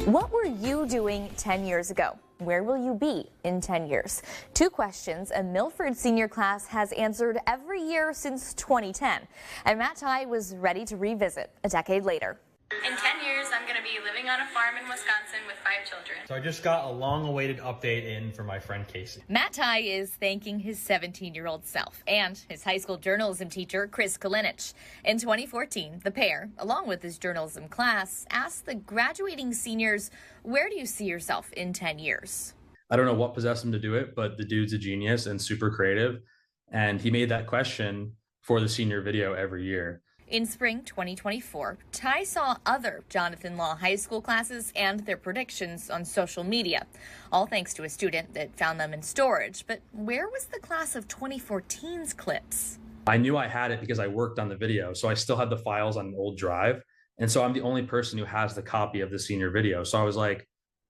What were you doing 10 years ago? Where will you be in 10 years? Two questions a Milford senior class has answered every year since 2010. And Matt Ty was ready to revisit a decade later. In 10 years, I'm going to be living on a farm in Wisconsin with 5 children. So I just got a long-awaited update in from my friend Casey. Matt Ty is thanking his 17-year-old self and his high school journalism teacher, Chris Kalinich. In 2014, the pair, along with his journalism class, asked the graduating seniors, where do you see yourself in 10 years? I don't know what possessed him to do it, but the dude's a genius and super creative. And he made that question for the senior video every year. In spring 2024, Ty saw other Jonathan Law High School classes and their predictions on social media, all thanks to a student that found them in storage. But where was the class of 2014's clips? I knew I had it because I worked on the video, so I still had the files on an old drive. And so I'm the only person who has the copy of the senior video. So I was like,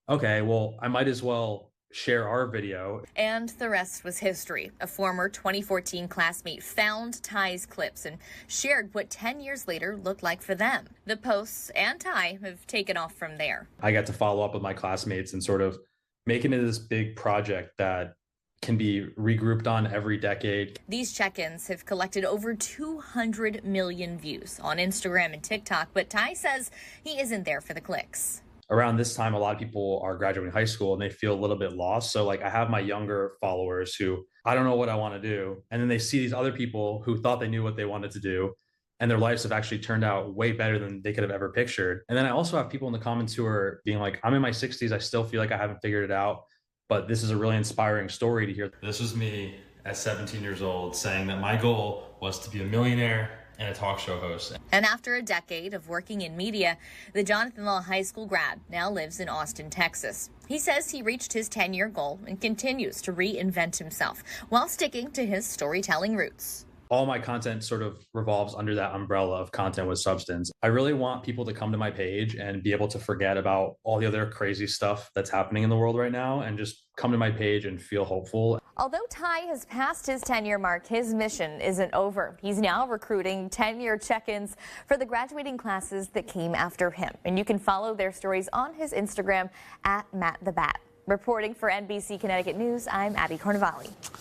okay, well, I might as well share our video. And the rest was history. A former 2014 classmate found Ty's clips and shared what 10 years later looked like for them. The posts and Ty have taken off from there. I got to follow up with my classmates and sort of make it into this big project that can be regrouped on every decade. These check-ins have collected over 200 million views on Instagram and TikTok, but Ty says he isn't there for the clicks. Around this time, a lot of people are graduating high school and they feel a little bit lost. So like I have my younger followers who I don't know what I want to do. And then they see these other people who thought they knew what they wanted to do. And their lives have actually turned out way better than they could have ever pictured. And then I also have people in the comments who are being like, I'm in my 60s. I still feel like I haven't figured it out. But this is a really inspiring story to hear. This was me at 17 years old saying that my goal was to be a millionaire and a talk show host. And after a decade of working in media, the Jonathan Law High School grad now lives in Austin, Texas. He says he reached his 10-year goal and continues to reinvent himself while sticking to his storytelling roots. All my content sort of revolves under that umbrella of content with substance. I really want people to come to my page and be able to forget about all the other crazy stuff that's happening in the world right now and just come to my page and feel hopeful. Although Ty has passed his 10-year mark, his mission isn't over. He's now recruiting 10-year check-ins for the graduating classes that came after him. And you can follow their stories on his Instagram at MattTheBat. Reporting for NBC Connecticut News, I'm Abby Carnevale.